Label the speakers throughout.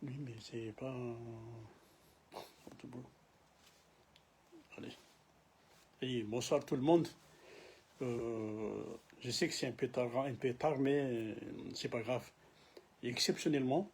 Speaker 1: Oui, mais c'est pas... Allez. Et bonsoir tout le monde. Je sais que c'est un peu tard, mais c'est pas grave. Et exceptionnellement,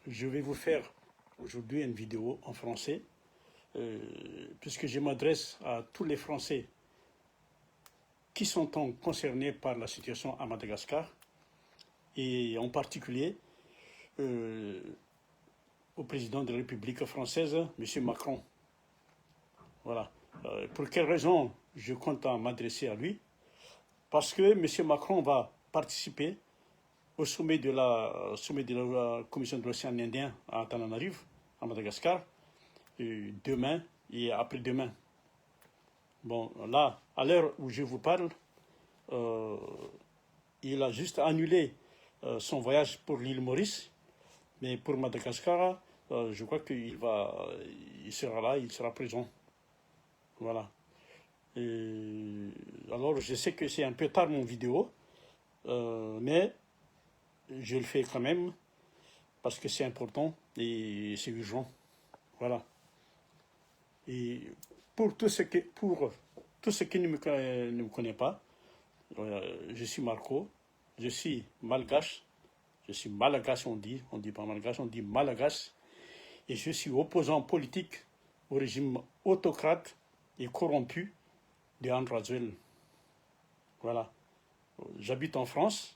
Speaker 1: je vais vous faire aujourd'hui une vidéo en français, puisque je m'adresse à tous les Français qui sont concernés par la situation à Madagascar, et en particulier au président de la République française, M. Macron. Voilà. Pour quelle raison je compte m'adresser à lui? Parce que M. Macron va participer au sommet de la Commission de l'océan Indien à Antananarivo, à Madagascar, demain et après-demain. Bon, là, à l'heure où je vous parle, il a juste annulé son voyage pour l'île Maurice, mais pour Madagascar, je crois qu'il sera là, il sera présent. Voilà. Alors, je sais que c'est un peu tard mon vidéo, mais je le fais quand même parce que c'est important et c'est urgent. Voilà. Et pour tous ceux qui ne me connaissent pas, je suis Marco, je suis malgache, on dit pas malgache, on dit malgache, et je suis opposant politique au régime autocrate et corrompu de André Azoulay. Voilà. J'habite en France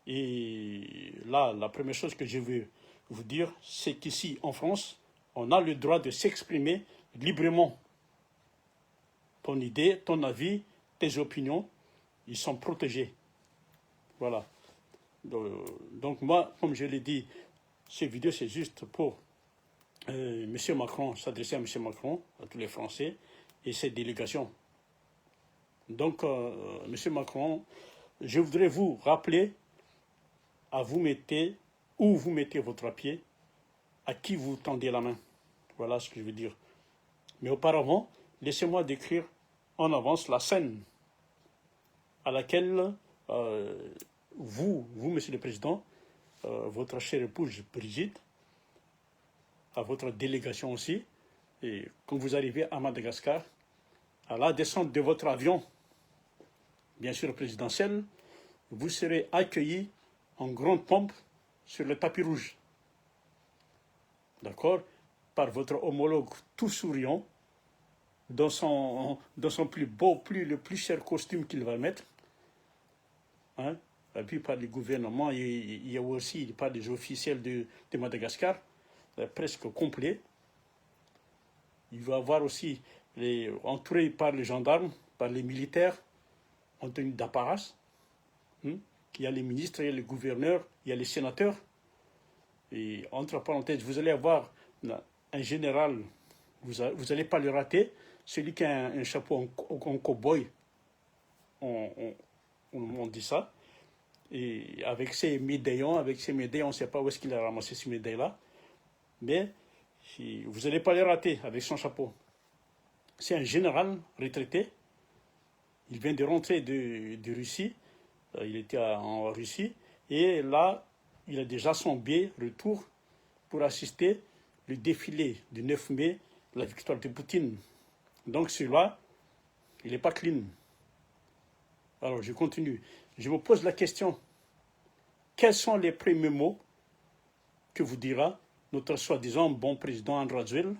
Speaker 1: et là, la première chose que je veux vous dire, c'est qu'ici, en France, on a le droit de s'exprimer librement. Ton idée, ton avis, tes opinions, ils sont protégés. Voilà. Donc moi, comme je l'ai dit, cette vidéo, c'est juste pour M. Macron, s'adresser à M. Macron, à tous les Français, et ses délégations. Donc, M. Macron, je voudrais vous rappeler où vous mettez votre pied, à qui vous tendez la main. Voilà ce que je veux dire. Mais auparavant, laissez-moi décrire en avance la scène à laquelle vous, Monsieur le Président, votre chère épouse Brigitte, à votre délégation aussi, et quand vous arrivez à Madagascar, à la descente de votre avion, bien sûr présidentiel, vous serez accueillis en grande pompe sur le tapis rouge. D'accord? Par votre homologue tout souriant, dans son plus beau, le plus cher costume qu'il va mettre. Hein? Et puis par les gouvernements, il y a aussi par les officiels de Madagascar, presque complet. Il va avoir aussi entouré par les gendarmes, par les militaires, en tenue d'apparat. Il y a les ministres, il y a les gouverneurs, il y a les sénateurs. Et entre parenthèses, vous allez avoir un général, vous n'allez pas le rater, celui qui a un chapeau en cow-boy, on dit ça, et avec ses médaillons, on ne sait pas où est-ce qu'il a ramassé ces médailles-là, mais vous n'allez pas le rater avec son chapeau. C'est un général retraité, il vient de rentrer de Russie, il était en Russie, et là, il a déjà son billet retour pour assister le défilé du 9 mai, la victoire de Poutine. Donc celui-là, il n'est pas clean. Alors je continue. Je me pose la question, quels sont les premiers mots que vous dira notre soi-disant bon président André Azoulay?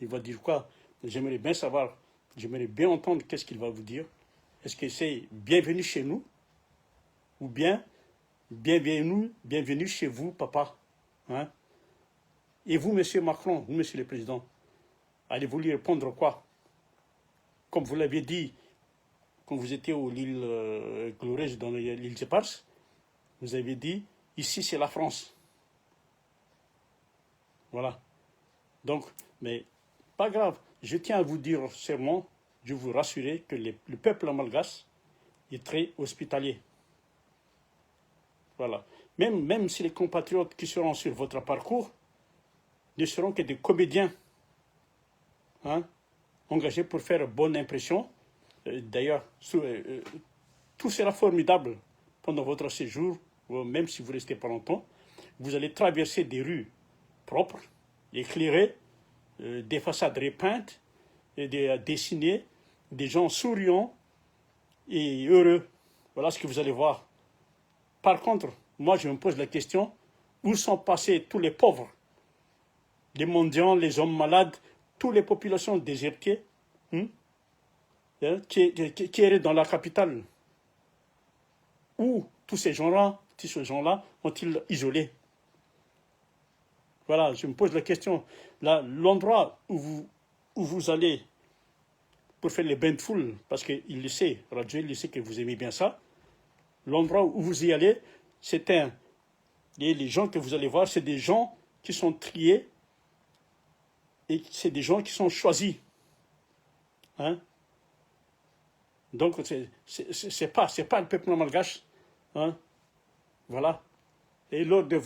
Speaker 1: Il va dire quoi? J'aimerais bien savoir, j'aimerais bien entendre qu'est-ce qu'il va vous dire. Est-ce que c'est bienvenue chez nous? Ou bien bienvenue chez vous, papa. Hein? Et vous, monsieur Macron, vous, monsieur le président, allez-vous lui répondre quoi? Comme vous l'avez dit, quand vous étiez aux îles glorieuses dans l'île Éparses, vous avez dit, ici c'est la France. Voilà. Donc, mais pas grave. Je tiens à vous dire seulement, je vous rassurer que le peuple malgache est très hospitalier. Voilà. Même si les compatriotes qui seront sur votre parcours ne seront que des comédiens, hein, engagés pour faire bonne impression. D'ailleurs, tout sera formidable pendant votre séjour, même si vous restez pas longtemps. Vous allez traverser des rues propre, éclairé, des façades repeintes, et dessinées, des gens souriants et heureux. Voilà ce que vous allez voir. Par contre, moi je me pose la question, où sont passés tous les pauvres, les mendiants, les hommes malades, toutes les populations désertées, qui erraient dans la capitale? Où tous ces gens-là ont-ils isolé? Voilà, je me pose la question. L'endroit où vous allez pour faire les bains de foule, parce qu'il le sait, Radjoul, il sait que vous aimez bien ça, l'endroit où vous y allez, et les gens que vous allez voir, c'est des gens qui sont triés, et c'est des gens qui sont choisis. Hein? Donc, c'est pas le peuple malgache. Hein? Voilà. Et lors de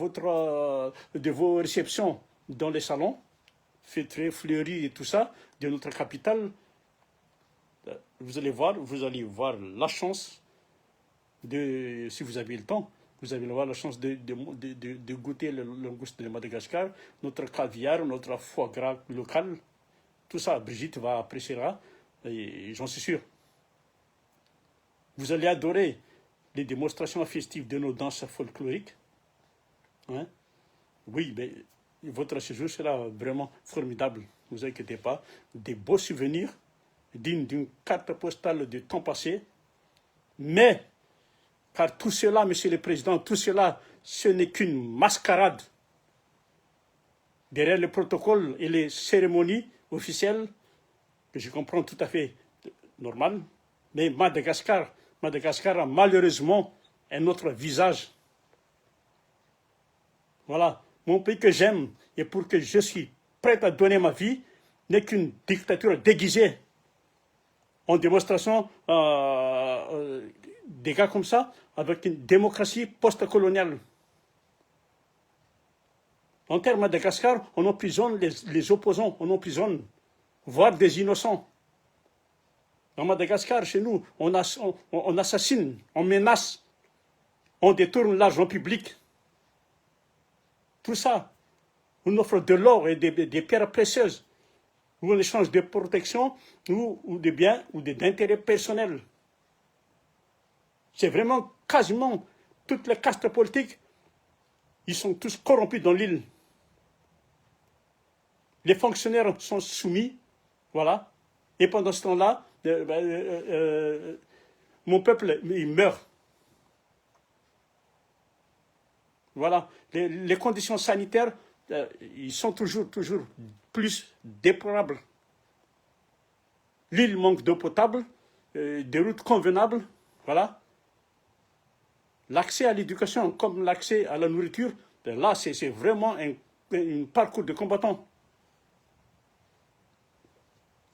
Speaker 1: vos réceptions dans les salons, feutrés, fleuris et tout ça, de notre capitale, vous allez voir la chance si vous avez le temps, vous allez avoir la chance de goûter le langouste de Madagascar, notre caviar, notre foie gras local, tout ça, Brigitte appréciera, et j'en suis sûr. Vous allez adorer les démonstrations festives de nos danses folkloriques. Hein? Oui, mais votre séjour sera vraiment formidable, ne vous inquiétez pas. Des beaux souvenirs dignes d'une carte postale du temps passé. Mais, car tout cela, Monsieur le Président, tout cela, ce n'est qu'une mascarade. Derrière le protocole et les cérémonies officielles, que je comprends tout à fait normal, mais Madagascar a malheureusement un autre visage. Voilà, mon pays que j'aime et pour que je suis prêt à donner ma vie n'est qu'une dictature déguisée. En démonstration, des gars comme ça, avec une démocratie post-coloniale. En termes de Madagascar, on emprisonne les opposants, on emprisonne, voire des innocents. En Madagascar, chez nous, on assassine, on menace, on détourne l'argent public. Tout ça, on offre de l'or et des pierres précieuses, ou en échange de protection, ou de biens, ou d'intérêts personnels. C'est vraiment quasiment toutes les castes politiques, ils sont tous corrompus dans l'île. Les fonctionnaires sont soumis, voilà, et pendant ce temps-là, mon peuple, il meurt. Voilà, les conditions sanitaires, ils sont toujours plus déplorables. L'île manque d'eau potable, des routes convenables, voilà. L'accès à l'éducation comme l'accès à la nourriture, là, c'est vraiment un parcours de combattant.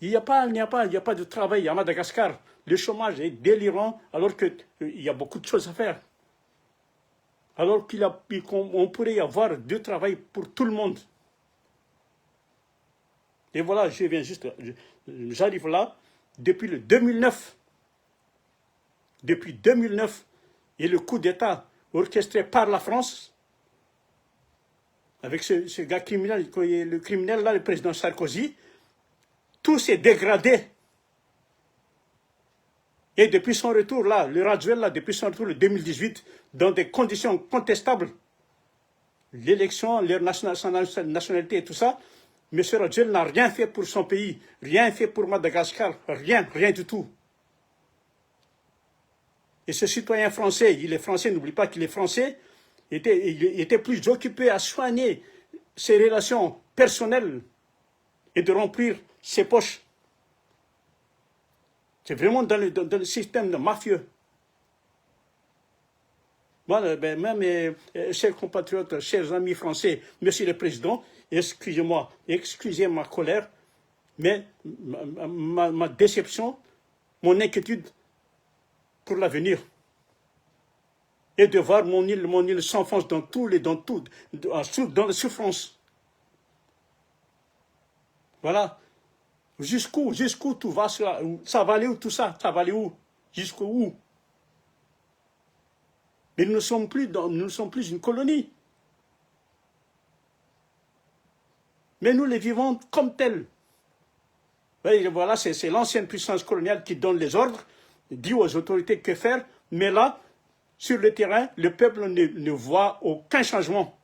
Speaker 1: Il n'y a pas de travail à Madagascar. Le chômage est délirant alors qu'il y a beaucoup de choses à faire. Alors qu'on pourrait y avoir du travail pour tout le monde. Et voilà, j'arrive là depuis le 2009. Depuis 2009, et le coup d'État orchestré par la France, avec ce gars criminel, le criminel là, le président Sarkozy, tout s'est dégradé. Et depuis son retour là, le Radjoul là, depuis son retour en 2018, dans des conditions contestables, l'élection, leur nationalité et tout ça, M. Radjoul n'a rien fait pour son pays, rien fait pour Madagascar, rien du tout. Et ce citoyen français, il est français, n'oublie pas qu'il est français, il était plus occupé à soigner ses relations personnelles et de remplir ses poches. C'est vraiment dans le système de mafieux. Voilà, mes chers compatriotes, chers amis français, Monsieur le Président, excusez-moi, excusez ma colère, mais ma déception, mon inquiétude pour l'avenir. Et de voir mon île s'enfonce dans la souffrance. Voilà. Jusqu'où tout va cela? Ça va aller où tout ça? Ça va aller où? Jusqu'où où? Mais nous ne sommes plus une colonie. Mais nous les vivons comme tels. Et voilà, c'est l'ancienne puissance coloniale qui donne les ordres, dit aux autorités que faire, mais là, sur le terrain, le peuple ne voit aucun changement.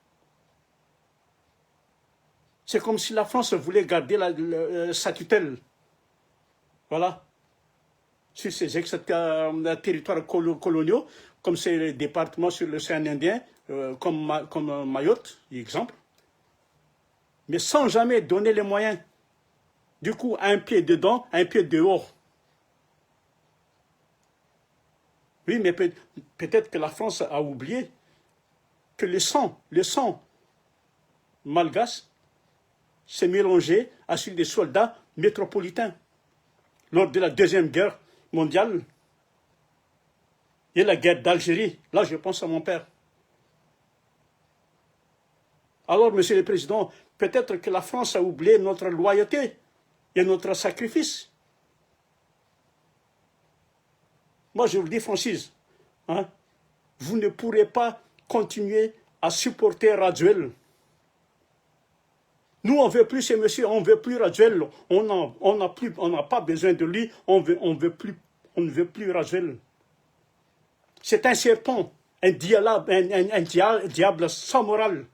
Speaker 1: C'est comme si la France voulait garder sa tutelle. Voilà. Sur ces territoires coloniaux, comme ces départements sur l'océan Indien, comme Mayotte, exemple. Mais sans jamais donner les moyens. Du coup, un pied dedans, un pied dehors. Oui, mais peut-être que la France a oublié que le sang malgache s'est mélangé à celui des soldats métropolitains lors de la Deuxième Guerre mondiale et la guerre d'Algérie. Là, je pense à mon père. Alors, Monsieur le Président, peut-être que la France a oublié notre loyauté et notre sacrifice. Moi, je vous le dis, Francis, hein, vous ne pourrez pas continuer à supporter Raduel. Nous, on ne veut plus ces messieurs, on ne veut plus Raduel. On n'a pas besoin de lui, on ne veut plus Raduel. C'est un serpent, un diable sans morale.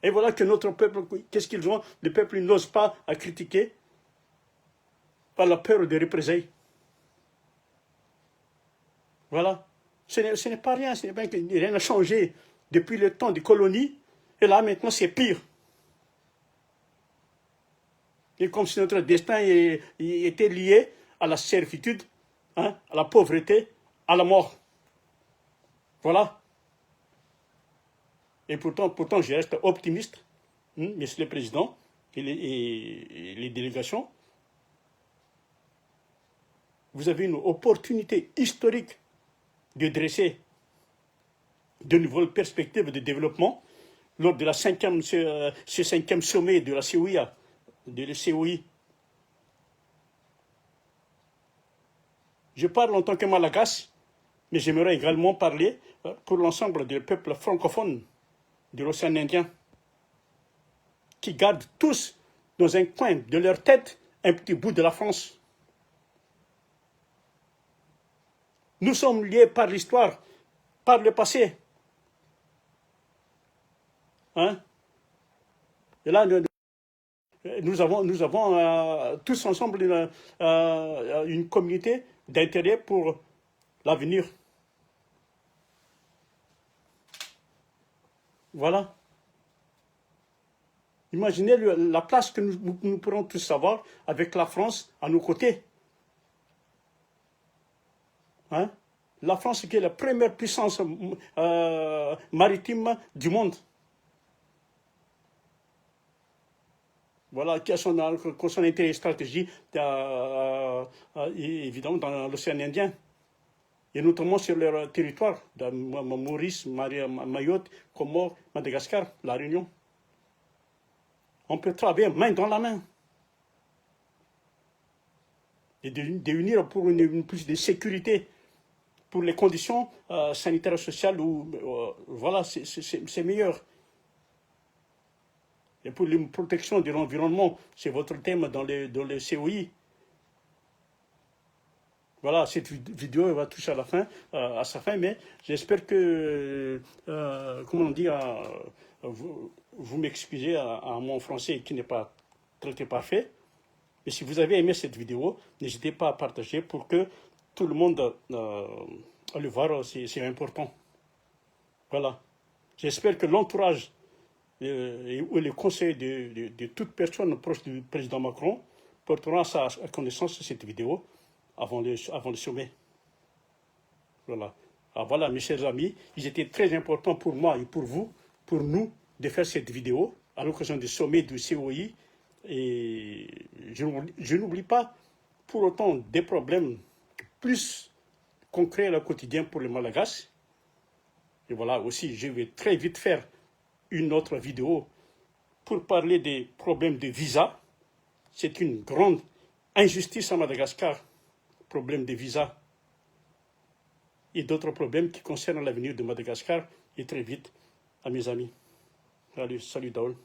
Speaker 1: Et voilà que notre peuple, qu'est-ce qu'ils ont? Le peuple n'ose pas à critiquer par la peur de représailles. Voilà. Ce n'est pas rien, rien n'a changé depuis le temps des colonies. Et là, maintenant, c'est pire. Et comme si notre destin était lié à la servitude, hein, à la pauvreté, à la mort. Voilà. Et pourtant, je reste optimiste, Monsieur le Président et les délégations. Vous avez une opportunité historique de dresser de nouvelles perspectives de développement lors de ce cinquième sommet de la COIA, de la COI. Je parle en tant que Malagasy, mais j'aimerais également parler pour l'ensemble des peuples francophones de l'océan Indien, qui gardent tous dans un coin de leur tête un petit bout de la France. Nous sommes liés par l'histoire, par le passé. Hein? Et là, nous avons tous ensemble une communauté d'intérêt pour l'avenir. Voilà. Imaginez la place que nous pourrons tous avoir avec la France à nos côtés. Hein? La France qui est la première puissance maritime du monde. Voilà, qui a son intérêt stratégique, évidemment, dans l'océan Indien. Et notamment sur leur territoire, dans Maurice, Mayotte, Comores, Madagascar, La Réunion. On peut travailler main dans la main. Et de unir pour une plus de sécurité, pour les conditions sanitaires et sociales où, voilà, c'est meilleur. Et pour la protection de l'environnement, c'est votre thème dans le COI. Voilà, cette vidéo va toucher à sa fin, mais j'espère que, comment on dit, vous m'excusez à mon français qui n'est pas très parfait. Mais si vous avez aimé cette vidéo, n'hésitez pas à partager pour que tout le monde le voit, c'est important. Voilà. J'espère que l'entourage ou les conseils de toute personne proche du président Macron porteront à sa connaissance cette vidéo avant le sommet. Voilà. Alors voilà, mes chers amis, il était très important pour moi et pour vous, pour nous, de faire cette vidéo à l'occasion du sommet du COI. Et je n'oublie pas pour autant des problèmes plus concrets au quotidien pour les Malagasy. Et voilà, aussi, je vais très vite faire une autre vidéo pour parler des problèmes de visa. C'est une grande injustice à Madagascar, problème de visa et d'autres problèmes qui concernent l'avenir de Madagascar, et très vite, à mes amis. Salut, salut Daoul.